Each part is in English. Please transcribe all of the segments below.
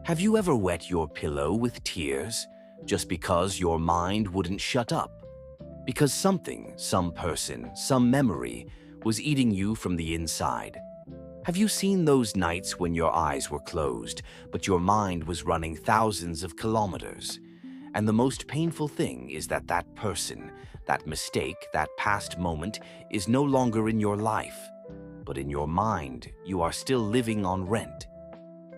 Have you ever wet your pillow with tears just because your mind wouldn't shut up? Because something, some person, some memory was eating you from the inside. Have you seen those nights when your eyes were closed, but your mind was running thousands of kilometers? And the most painful thing is that that person, that mistake, that past moment is no longer in your life. But in your mind, you are still living on rent.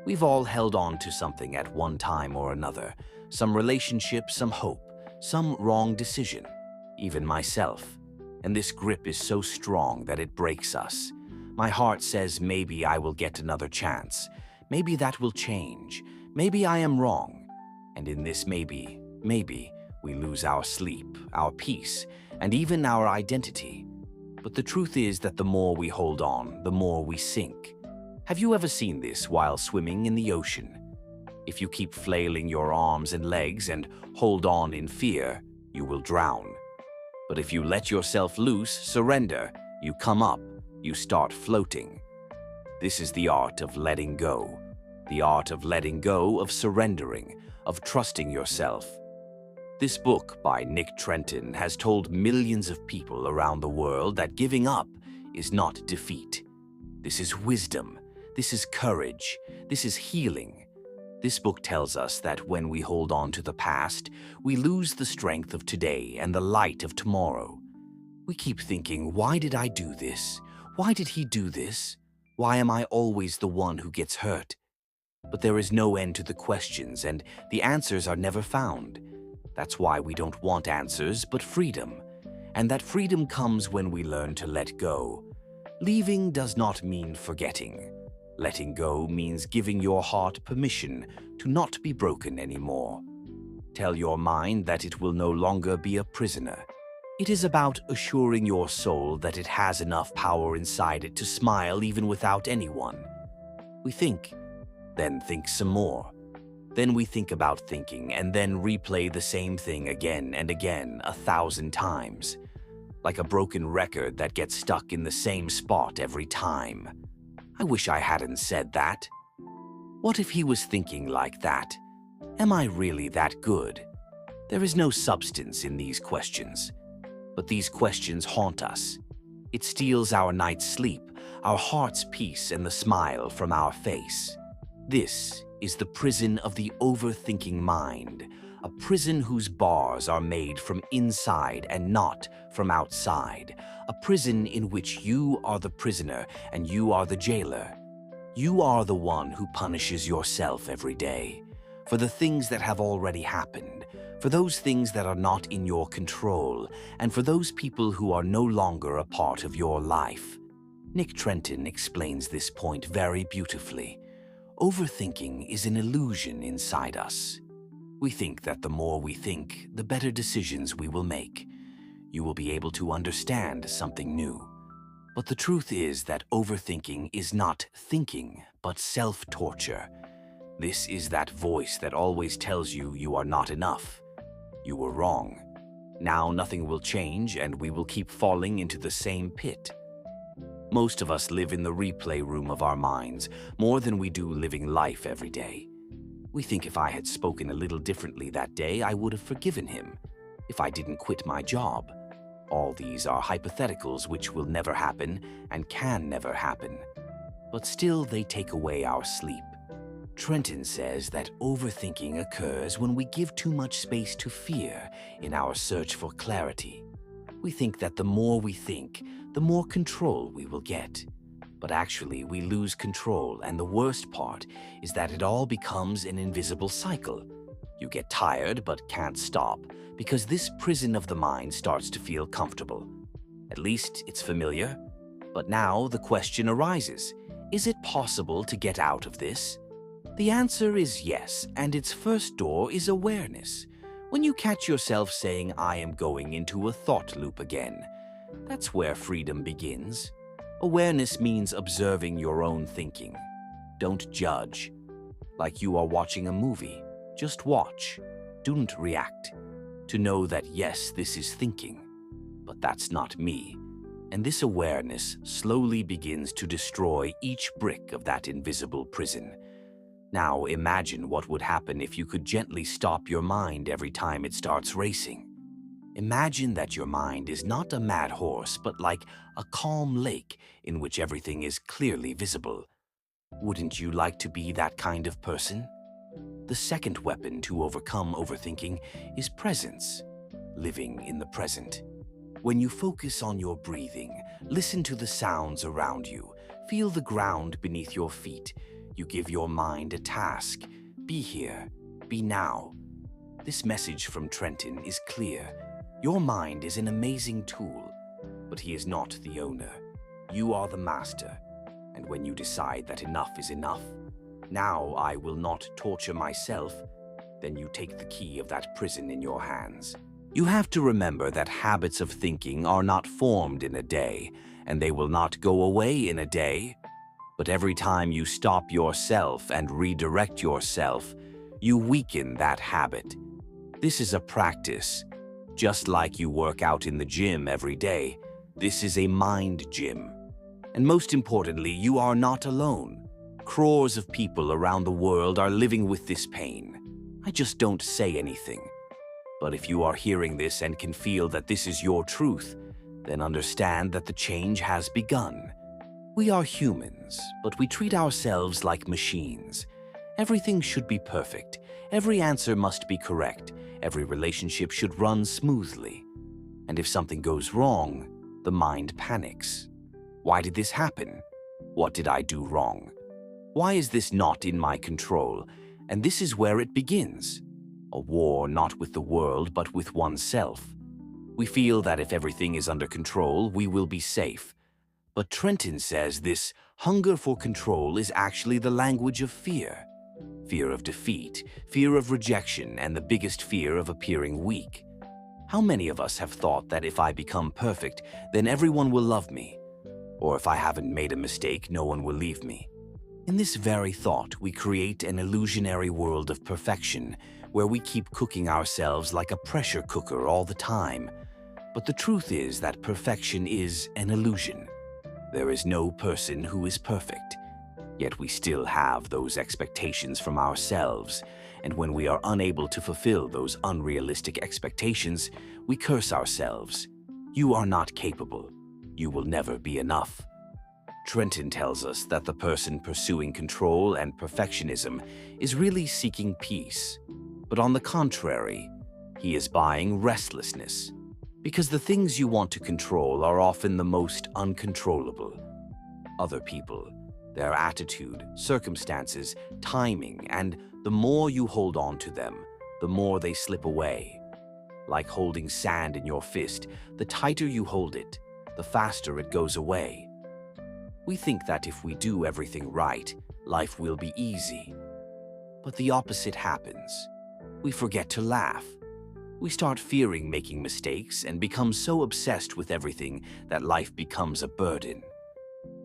We've all held on to something at one time or another, some relationship, some hope, some wrong decision, even myself. And this grip is so strong that it breaks us. My heart says maybe I will get another chance. Maybe that will change. Maybe I am wrong. And in this maybe, we lose our sleep, our peace, and even our identity. But the truth is that the more we hold on, the more we sink. Have you ever seen this while swimming in the ocean? If you keep flailing your arms and legs and hold on in fear, you will drown. But if you let yourself loose, surrender, you come up, you start floating. This is the art of letting go. The art of letting go, of surrendering, of trusting yourself. This book by Nick Trenton has told millions of people around the world that giving up is not defeat. This is wisdom. This is courage. This is healing. This book tells us that when we hold on to the past, we lose the strength of today and the light of tomorrow. We keep thinking, why did I do this? Why did he do this? Why am I always the one who gets hurt? But there is no end to the questions, and the answers are never found. That's why we don't want answers, but freedom. And that freedom comes when we learn to let go. Leaving does not mean forgetting. Letting go means giving your heart permission to not be broken anymore. Tell your mind that it will no longer be a prisoner. It is about assuring your soul that it has enough power inside it to smile even without anyone. We think, then think some more. Then we think about thinking and then replay the same thing again and again 1,000 times. Like a broken record that gets stuck in the same spot every time. I wish I hadn't said that. What if he was thinking like that? Am I really that good? There is no substance in these questions. But these questions haunt us. It steals our night's sleep, our heart's peace, and the smile from our face. This is the prison of the overthinking mind, a prison whose bars are made from inside and not from outside, a prison in which you are the prisoner and you are the jailer. You are the one who punishes yourself every day for the things that have already happened, for those things that are not in your control, and for those people who are no longer a part of your life. Nick Trenton explains this point very beautifully. Overthinking is an illusion inside us. We think that the more we think, the better decisions we will make. You will be able to understand something new. But the truth is that overthinking is not thinking, but self-torture. This is that voice that always tells you you are not enough. You were wrong. Now nothing will change and we will keep falling into the same pit. Most of us live in the replay room of our minds more than we do living life every day. We think if I had spoken a little differently that day, I would have forgiven him. If I didn't quit my job. All these are hypotheticals which will never happen and can never happen. But still they take away our sleep. Trenton says that overthinking occurs when we give too much space to fear in our search for clarity. We think that the more we think, the more control we will get. But actually, we lose control, and the worst part is that it all becomes an invisible cycle. You get tired but can't stop, because this prison of the mind starts to feel comfortable. At least it's familiar. But now the question arises, is it possible to get out of this? The answer is yes, and its first door is awareness. When you catch yourself saying, I am going into a thought loop again, that's where freedom begins. Awareness means observing your own thinking. Don't judge. Like you are watching a movie, just watch. Don't react. To know that yes, this is thinking, but that's not me. And this awareness slowly begins to destroy each brick of that invisible prison. Now imagine what would happen if you could gently stop your mind every time it starts racing. Imagine that your mind is not a mad horse, but like a calm lake in which everything is clearly visible. Wouldn't you like to be that kind of person? The second weapon to overcome overthinking is presence, living in the present. When you focus on your breathing, listen to the sounds around you, feel the ground beneath your feet, you give your mind a task. Be here, be now. This message from Trenton is clear. Your mind is an amazing tool, but he is not the owner. You are the master. And when you decide that enough is enough, now I will not torture myself, then you take the key of that prison in your hands. You have to remember that habits of thinking are not formed in a day, and they will not go away in a day. But every time you stop yourself and redirect yourself, you weaken that habit. This is a practice. Just like you work out in the gym every day, this is a mind gym. And most importantly, you are not alone. Crores of people around the world are living with this pain. I just don't say anything. But if you are hearing this and can feel that this is your truth, then understand that the change has begun. We are humans, but we treat ourselves like machines. Everything should be perfect. Every answer must be correct. Every relationship should run smoothly. And if something goes wrong, the mind panics. Why did this happen? What did I do wrong? Why is this not in my control? And this is where it begins. A war not with the world, but with oneself. We feel that if everything is under control, we will be safe. But Trenton says this hunger for control is actually the language of fear. Fear of defeat, fear of rejection, and the biggest fear of appearing weak. How many of us have thought that if I become perfect, then everyone will love me? Or if I haven't made a mistake, no one will leave me? In this very thought, we create an illusionary world of perfection, where we keep cooking ourselves like a pressure cooker all the time. But the truth is that perfection is an illusion. There is no person who is perfect. Yet we still have those expectations from ourselves, and when we are unable to fulfill those unrealistic expectations, we curse ourselves. You are not capable. You will never be enough. Trenton tells us that the person pursuing control and perfectionism is really seeking peace. But on the contrary, he is buying restlessness. Because the things you want to control are often the most uncontrollable. Other people, their attitude, circumstances, timing, and the more you hold on to them, the more they slip away. Like holding sand in your fist, the tighter you hold it, the faster it goes away. We think that if we do everything right, life will be easy. But the opposite happens. We forget to laugh. We start fearing making mistakes and become so obsessed with everything that life becomes a burden.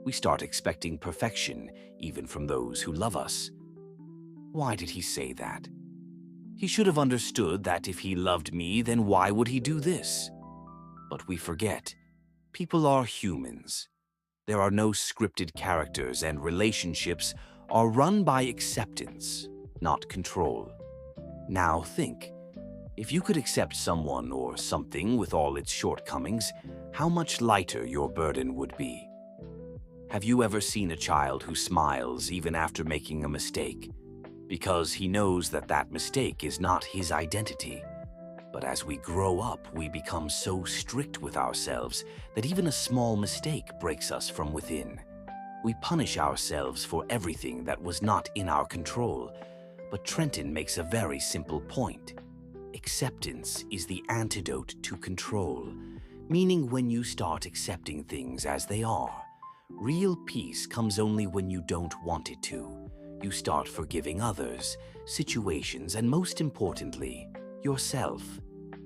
We start expecting perfection, even from those who love us. Why did he say that? He should have understood that if he loved me, then why would he do this? But we forget. People are humans. There are no scripted characters, and relationships are run by acceptance, not control. Now think. If you could accept someone or something with all its shortcomings, how much lighter your burden would be. Have you ever seen a child who smiles even after making a mistake? Because he knows that that mistake is not his identity. But as we grow up, we become so strict with ourselves that even a small mistake breaks us from within. We punish ourselves for everything that was not in our control. But Trenton makes a very simple point. Acceptance is the antidote to control, meaning when you start accepting things as they are, real peace comes only when you don't want it to. You start forgiving others, situations, and most importantly, yourself.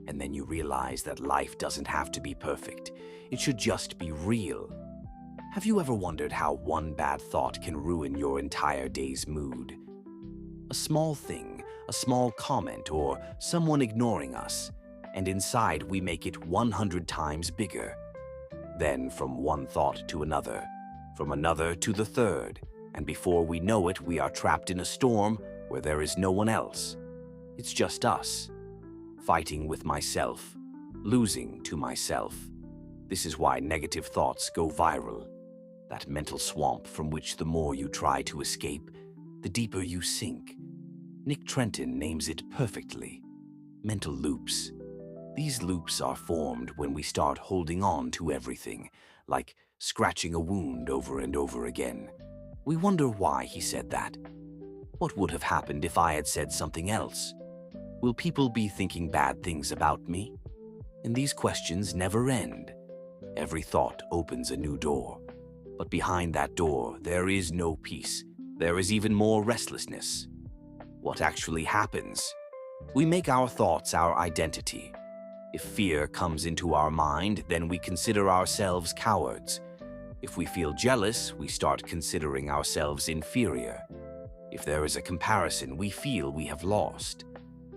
And then you realize that life doesn't have to be perfect. It should just be real. Have you ever wondered how one bad thought can ruin your entire day's mood? A small thing, a small comment, or someone ignoring us, and inside we make it 100 times bigger. Then from one thought to another, from another to the third, And before we know it, we are trapped in a storm where there is no one else. It's just us, fighting with myself, losing to myself. This is why negative thoughts go viral. That mental swamp from which the more you try to escape, the deeper you sink. Nick Trenton names it perfectly: mental loops. These loops are formed when we start holding on to everything, like scratching a wound over and over again. We wonder why he said that. What would have happened if I had said something else? Will people be thinking bad things about me? And these questions never end. Every thought opens a new door. But behind that door, there is no peace. There is even more restlessness. What actually happens? We make our thoughts our identity. If fear comes into our mind, then we consider ourselves cowards. If we feel jealous, we start considering ourselves inferior. If there is a comparison, we feel we have lost.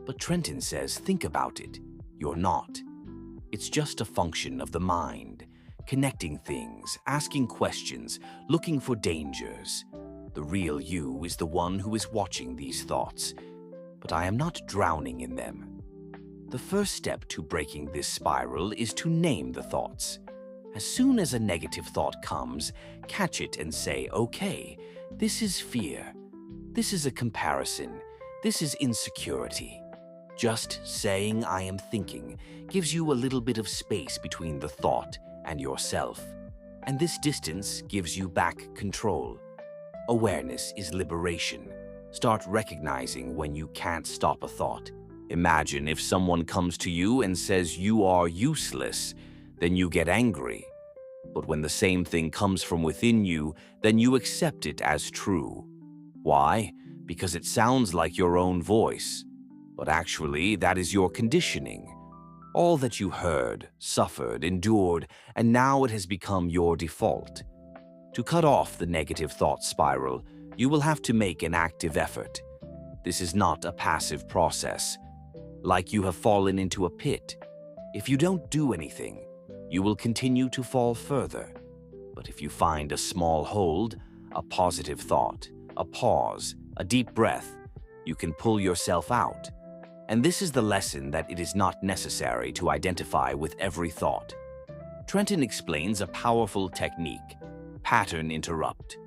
But Trenton says, think about it. You're not. It's just a function of the mind, connecting things, asking questions, looking for dangers. The real you is the one who is watching these thoughts, but I am not drowning in them. The first step to breaking this spiral is to name the thoughts. As soon as a negative thought comes, catch it and say, okay, this is fear. This is a comparison. This is insecurity. Just saying I am thinking gives you a little bit of space between the thought and yourself. And this distance gives you back control. Awareness is liberation. Start recognizing when you can't stop a thought. Imagine if someone comes to you and says you are useless, then you get angry. But when the same thing comes from within you, then you accept it as true. Why? Because it sounds like your own voice. But actually, that is your conditioning. All that you heard, suffered, endured, and now it has become your default. To cut off the negative thought spiral, you will have to make an active effort. This is not a passive process. Like you have fallen into a pit. If you don't do anything, you will continue to fall further. But if you find a small hold, a positive thought, a pause, a deep breath, you can pull yourself out. And this is the lesson that it is not necessary to identify with every thought. Trenton explains a powerful technique: pattern interrupt.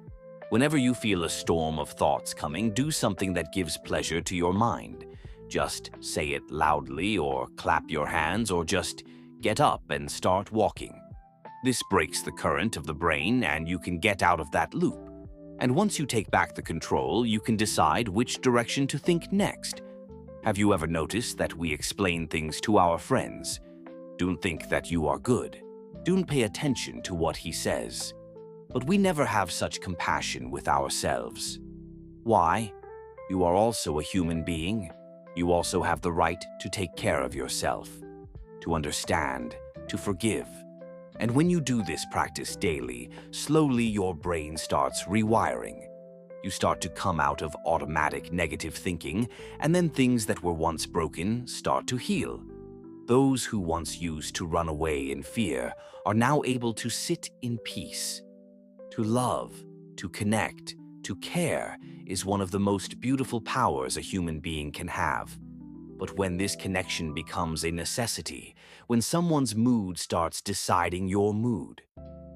Whenever you feel a storm of thoughts coming, do something that gives pleasure to your mind. Just say it loudly, or clap your hands, or just get up and start walking. This breaks the current of the brain and you can get out of that loop. And once you take back the control, you can decide which direction to think next. Have you ever noticed that we explain things to our friends? Don't think that you are good. Don't pay attention to what he says. But we never have such compassion with ourselves. Why? You are also a human being. You also have the right to take care of yourself, to understand, to forgive. And when you do this practice daily, slowly your brain starts rewiring. You start to come out of automatic negative thinking, and then things that were once broken start to heal. Those who once used to run away in fear are now able to sit in peace. To love, to connect, to care is one of the most beautiful powers a human being can have. But when this connection becomes a necessity, when someone's mood starts deciding your mood,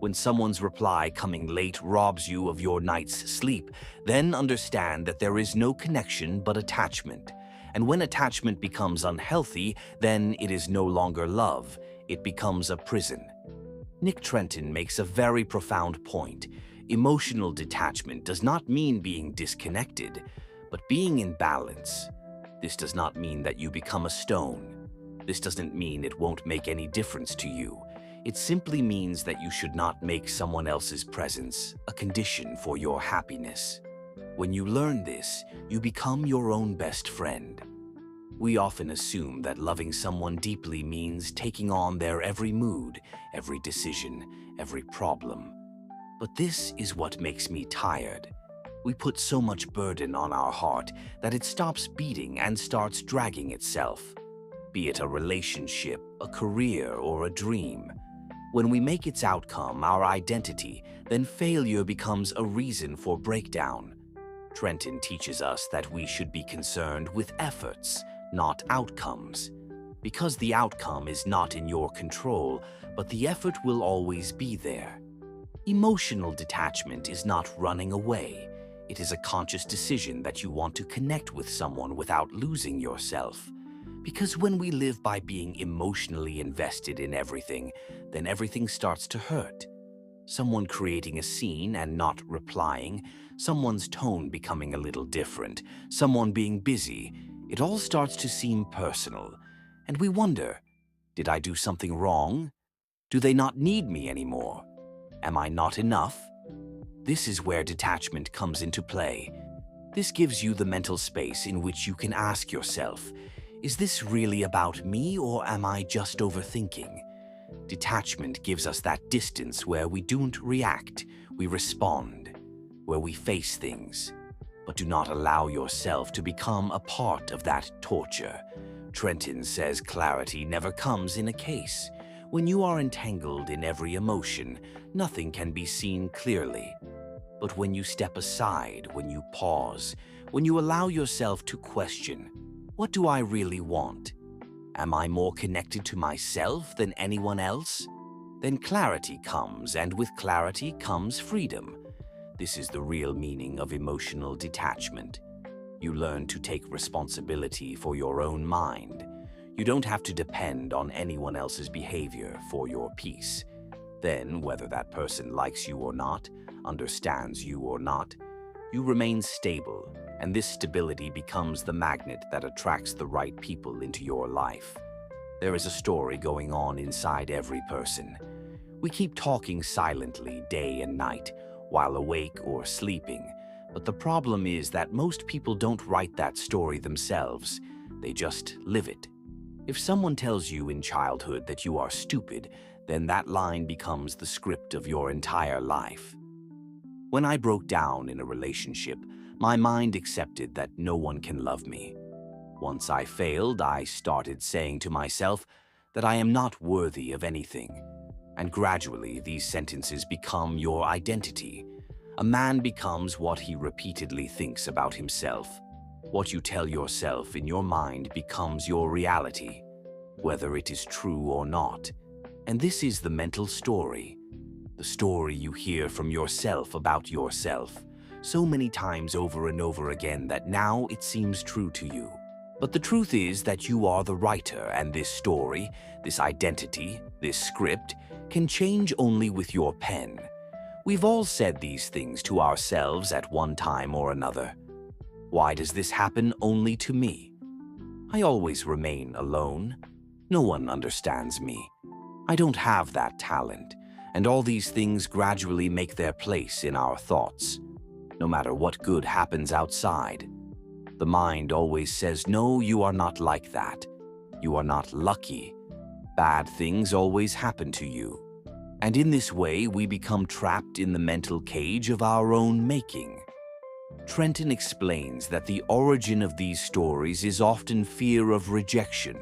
when someone's reply coming late robs you of your night's sleep, then understand that there is no connection but attachment. And when attachment becomes unhealthy, then it is no longer love, it becomes a prison. Nick Trenton makes a very profound point. Emotional detachment does not mean being disconnected, but being in balance. This does not mean that you become a stone. This doesn't mean it won't make any difference to you. It simply means that you should not make someone else's presence a condition for your happiness. When you learn this, you become your own best friend. We often assume that loving someone deeply means taking on their every mood, every decision, every problem. But this is what makes me tired. We put so much burden on our heart that it stops beating and starts dragging itself. Be it a relationship, a career, or a dream. When we make its outcome our identity, then failure becomes a reason for breakdown. Trenton teaches us that we should be concerned with efforts, not outcomes. Because the outcome is not in your control, but the effort will always be there. Emotional detachment is not running away. It is a conscious decision that you want to connect with someone without losing yourself. Because when we live by being emotionally invested in everything, then everything starts to hurt. Someone creating a scene and not replying, someone's tone becoming a little different, someone being busy, it all starts to seem personal. And we wonder, did I do something wrong? Do they not need me anymore? Am I not enough? This is where detachment comes into play. This gives you the mental space in which you can ask yourself, is this really about me or am I just overthinking? Detachment gives us that distance where we don't react, we respond, where we face things. But do not allow yourself to become a part of that torture. Trenton says clarity never comes in a case. When you are entangled in every emotion, nothing can be seen clearly. But when you step aside, when you pause, when you allow yourself to question, what do I really want? Am I more connected to myself than anyone else? Then clarity comes, and with clarity comes freedom. This is the real meaning of emotional detachment. You learn to take responsibility for your own mind. You don't have to depend on anyone else's behavior for your peace. Then, whether that person likes you or not, understands you or not, you remain stable, and this stability becomes the magnet that attracts the right people into your life. There is a story going on inside every person. We keep talking silently day and night, while awake or sleeping, but the problem is that most people don't write that story themselves, they just live it. If someone tells you in childhood that you are stupid, then that line becomes the script of your entire life. When I broke down in a relationship, my mind accepted that no one can love me. Once I failed, I started saying to myself that I am not worthy of anything. And gradually, these sentences become your identity. A man becomes what he repeatedly thinks about himself. What you tell yourself in your mind becomes your reality, whether it is true or not. And this is the mental story. The story you hear from yourself about yourself, so many times over and over again that now it seems true to you. But the truth is that you are the writer, and this story, this identity, this script, can change only with your pen. We've all said these things to ourselves at one time or another. Why does this happen only to me? I always remain alone. No one understands me. I don't have that talent, and all these things gradually make their place in our thoughts. No matter what good happens outside, the mind always says, no, you are not like that. You are not lucky. Bad things always happen to you. And in this way, we become trapped in the mental cage of our own making. Trenton explains that the origin of these stories is often fear of rejection,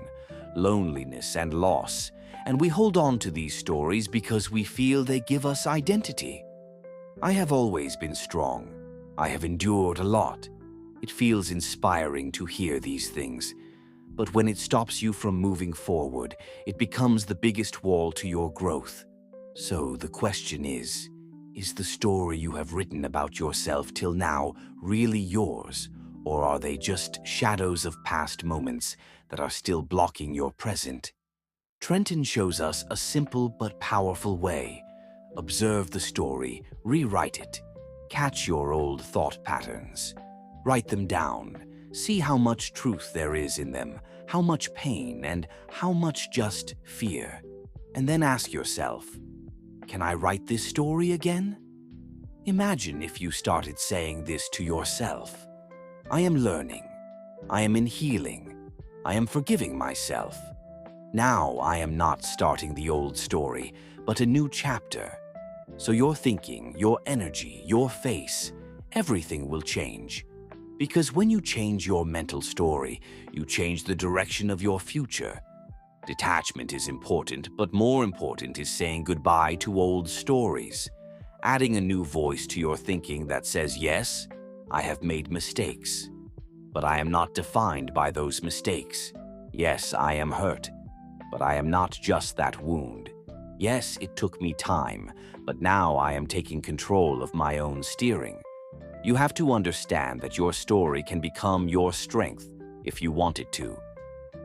loneliness, and loss, and we hold on to these stories because we feel they give us identity. I have always been strong. I have endured a lot. It feels inspiring to hear these things. But when it stops you from moving forward, it becomes the biggest wall to your growth. So the question is the story you have written about yourself till now really yours, or are they just shadows of past moments that are still blocking your present? Trenton shows us a simple but powerful way. Observe the story, rewrite it, catch your old thought patterns, write them down, see how much truth there is in them, how much pain, and how much just fear. And then ask yourself, can I write this story again? Imagine if you started saying this to yourself. I am learning. I am in healing. I am forgiving myself. Now I am not starting the old story, but a new chapter. So your thinking, your energy, your face, everything will change. Because when you change your mental story, you change the direction of your future. Detachment is important, but more important is saying goodbye to old stories, adding a new voice to your thinking that says, yes, I have made mistakes, but I am not defined by those mistakes. Yes, I am hurt, but I am not just that wound. Yes, it took me time, but now I am taking control of my own steering. You have to understand that your story can become your strength if you want it to.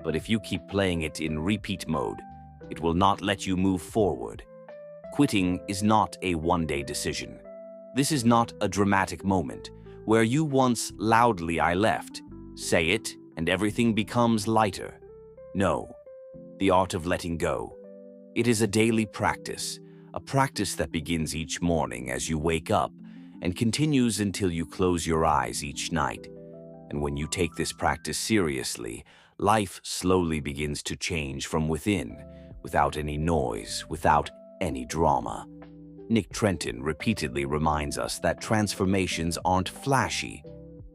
But if you keep playing it in repeat mode, it will not let you move forward. Quitting is not a one-day decision. This is not a dramatic moment where you once loudly I left, say it, and everything becomes lighter. No, the art of letting go. It is a daily practice, a practice that begins each morning as you wake up and continues until you close your eyes each night. And when you take this practice seriously, life slowly begins to change from within, without any noise, without any drama. Nick Trenton repeatedly reminds us that transformations aren't flashy.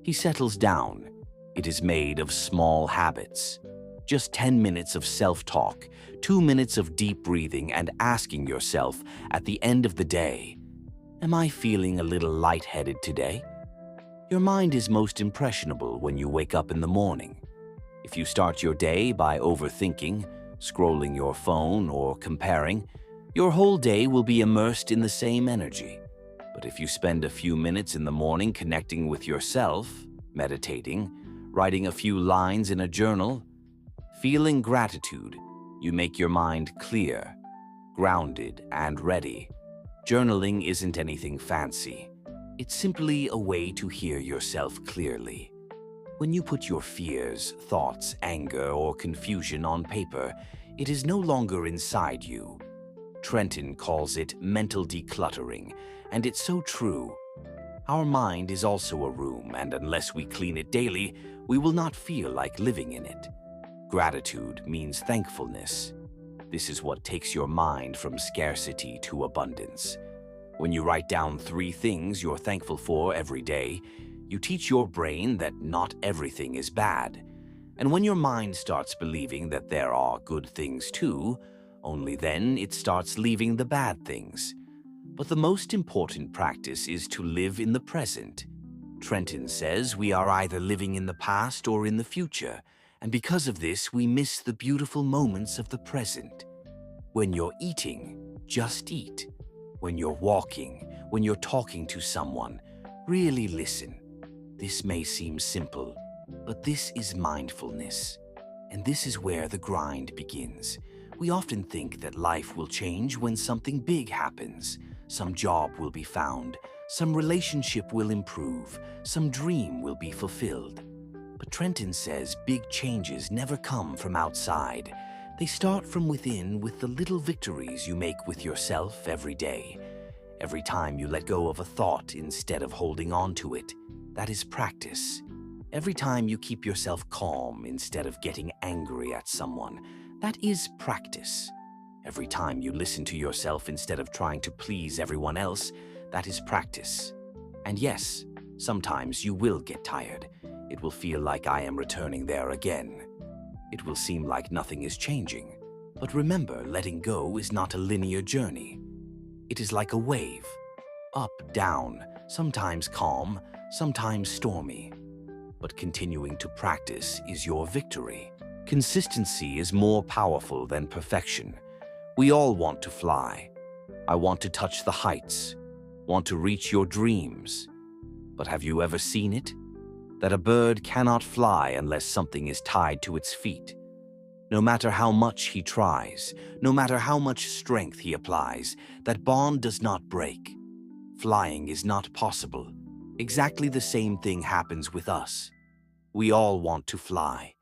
He settles down. It is made of small habits. Just 10 minutes of self-talk, 2 minutes of deep breathing, and asking yourself at the end of the day, am I feeling a little lightheaded today? Your mind is most impressionable when you wake up in the morning. If you start your day by overthinking, scrolling your phone, or comparing, your whole day will be immersed in the same energy. But if you spend a few minutes in the morning connecting with yourself, meditating, writing a few lines in a journal, feeling gratitude, you make your mind clear, grounded, and ready. Journaling isn't anything fancy. It's simply a way to hear yourself clearly. When you put your fears, thoughts, anger, or confusion on paper, it is no longer inside you. Trenton calls it mental decluttering, and it's so true. Our mind is also a room, and unless we clean it daily, we will not feel like living in it. Gratitude means thankfulness. This is what takes your mind from scarcity to abundance. When you write down 3 things you're thankful for every day, you teach your brain that not everything is bad. And when your mind starts believing that there are good things too, only then it starts leaving the bad things. But the most important practice is to live in the present. Trenton says we are either living in the past or in the future, and because of this, we miss the beautiful moments of the present. When you're eating, just eat. When you're walking, when you're talking to someone, really listen. This may seem simple, but this is mindfulness. And this is where the grind begins. We often think that life will change when something big happens. Some job will be found, some relationship will improve, some dream will be fulfilled. But Trenton says big changes never come from outside. They start from within with the little victories you make with yourself every day. Every time you let go of a thought instead of holding on to it, that is practice. Every time you keep yourself calm instead of getting angry at someone, that is practice. Every time you listen to yourself instead of trying to please everyone else, that is practice. And yes, sometimes you will get tired. It will feel like I am returning there again. It will seem like nothing is changing. But remember, letting go is not a linear journey. It is like a wave. Up, down, sometimes calm, sometimes stormy. But continuing to practice is your victory. Consistency is more powerful than perfection. We all want to fly. I want to touch the heights, want to reach your dreams. But have you ever seen it? That a bird cannot fly unless something is tied to its feet. No matter how much he tries, no matter how much strength he applies, that bond does not break. Flying is not possible. Exactly the same thing happens with us. We all want to fly,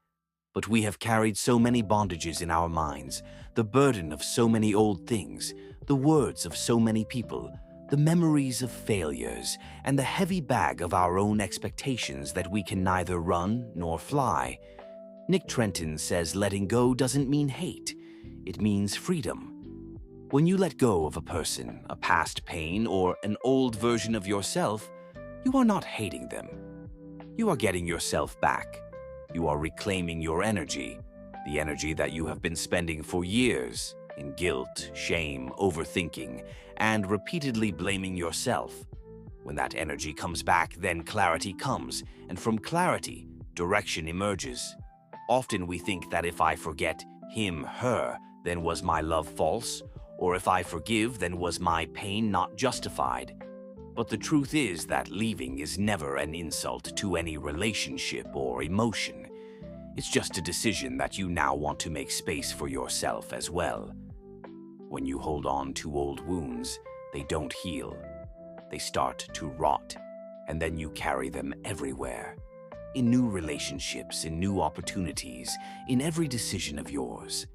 but we have carried so many bondages in our minds, the burden of so many old things, the words of so many people, the memories of failures, and the heavy bag of our own expectations that we can neither run nor fly. Nick Trenton says letting go doesn't mean hate, it means freedom. When you let go of a person, a past pain, or an old version of yourself, you are not hating them. You are getting yourself back. You are reclaiming your energy. the energy that you have been spending for years in guilt, shame, overthinking, and repeatedly blaming yourself. When that energy comes back, then clarity comes, and from clarity, direction emerges. Often we think that if I forget him, her, then was my love false? Or if I forgive, then was my pain not justified? But the truth is that leaving is never an insult to any relationship or emotion. It's just a decision that you now want to make space for yourself as well. When you hold on to old wounds, they don't heal. They start to rot, and then you carry them everywhere. In new relationships, in new opportunities, in every decision of yours.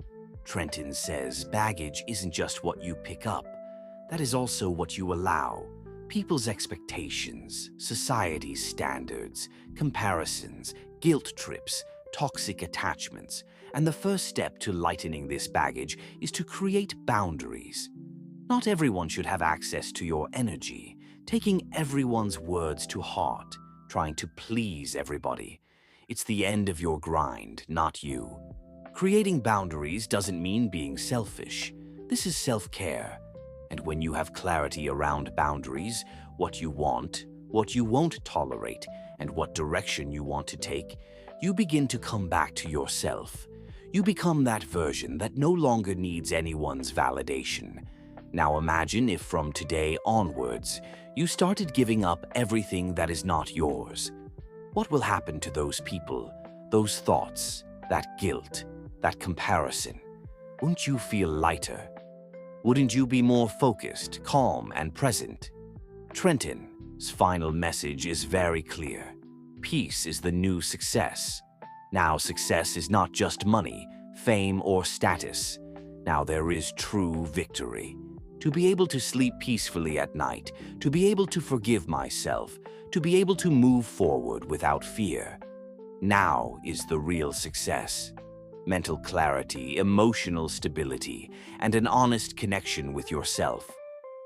Trenton says baggage isn't just what you pick up. That is also what you allow. People's expectations, society's standards, comparisons, guilt trips, toxic attachments. And the first step to lightening this baggage is to create boundaries. Not everyone should have access to your energy, taking everyone's words to heart, trying to please everybody. It's the end of your grind, not you. Creating boundaries doesn't mean being selfish. This is self-care. And when you have clarity around boundaries, what you want, what you won't tolerate, and what direction you want to take, you begin to come back to yourself. You become that version that no longer needs anyone's validation. Now imagine if from today onwards, you started giving up everything that is not yours. What will happen to those people, those thoughts, that guilt, that comparison? Won't you feel lighter? Wouldn't you be more focused, calm, and present? Trenton's final message is very clear. Peace is the new success. Now success is not just money, fame, or status. Now there is true victory. To be able to sleep peacefully at night, to be able to forgive myself, to be able to move forward without fear. Now is the real success. Mental clarity, emotional stability, and an honest connection with yourself.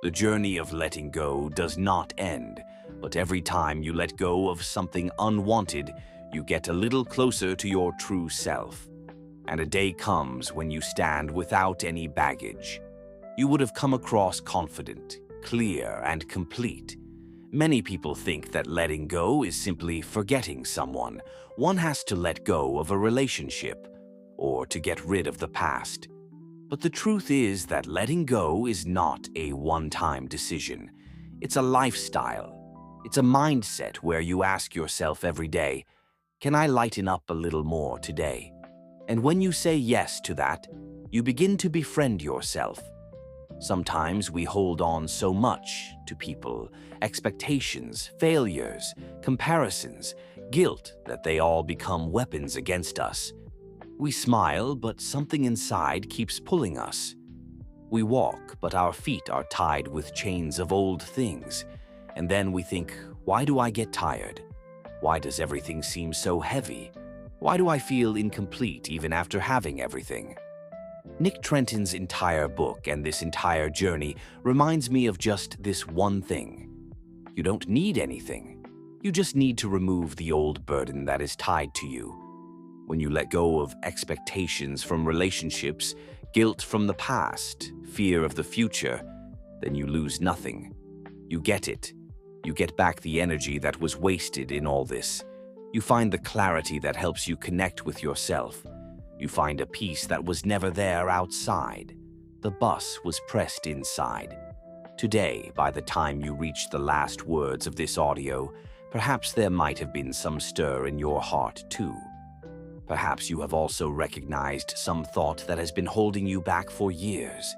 The journey of letting go does not end, but every time you let go of something unwanted, you get a little closer to your true self. And a day comes when you stand without any baggage. You would have come across confident, clear, and complete. Many people think that letting go is simply forgetting someone. One has to let go of a relationship, or to get rid of the past. But the truth is that letting go is not a one-time decision. It's a lifestyle. It's a mindset where you ask yourself every day, can I lighten up a little more today? And when you say yes to that, you begin to befriend yourself. Sometimes we hold on so much to people, expectations, failures, comparisons, guilt that they all become weapons against us. We smile, but something inside keeps pulling us. We walk, but our feet are tied with chains of old things. And then we think, why do I get tired? Why does everything seem so heavy? Why do I feel incomplete even after having everything? Nick Trenton's entire book and this entire journey reminds me of just this one thing. You don't need anything. You just need to remove the old burden that is tied to you. When you let go of expectations from relationships, guilt from the past, fear of the future, then you lose nothing. You get it. You get back the energy that was wasted in all this. You find the clarity that helps you connect with yourself. You find a peace that was never there outside. The bus was pressed inside. Today, by the time you reach the last words of this audio, perhaps there might have been some stir in your heart too. Perhaps you have also recognized some thought that has been holding you back for years.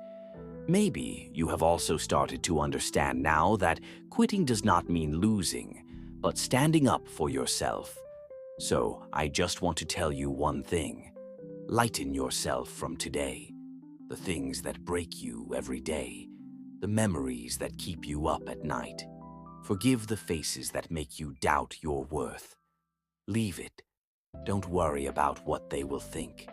Maybe you have also started to understand now that quitting does not mean losing, but standing up for yourself. So I just want to tell you one thing. Lighten yourself from today. The things that break you every day. The memories that keep you up at night. Forgive the faces that make you doubt your worth. Leave it. Don't worry about what they will think.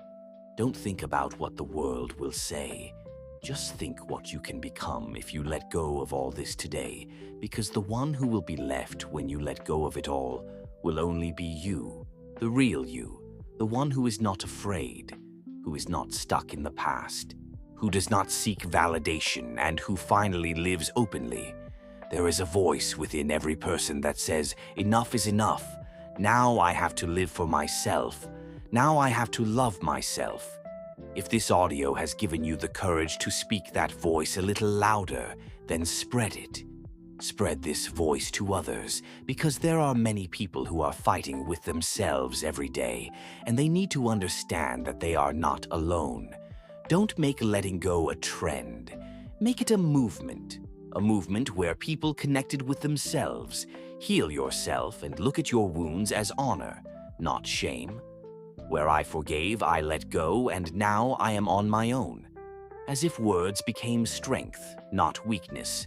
Don't think about what the world will say. Just think what you can become if you let go of all this today, because the one who will be left when you let go of it all will only be you, the real you, the one who is not afraid, who is not stuck in the past, who does not seek validation, and who finally lives openly. There is a voice within every person that says, "Enough is enough. Now I have to live for myself. Now I have to love myself." If this audio has given you the courage to speak that voice a little louder, then spread it. Spread this voice to others, because there are many people who are fighting with themselves every day, and they need to understand that they are not alone. Don't make letting go a trend. Make it a movement where people connected with themselves heal yourself and look at your wounds as honor, not shame. Where I forgave, I let go, and now I am on my own. As if words became strength, not weakness.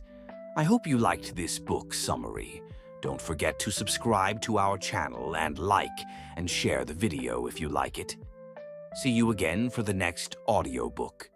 I hope you liked this book summary. Don't forget to subscribe to our channel and like and share the video if you like it. See you again for the next audiobook.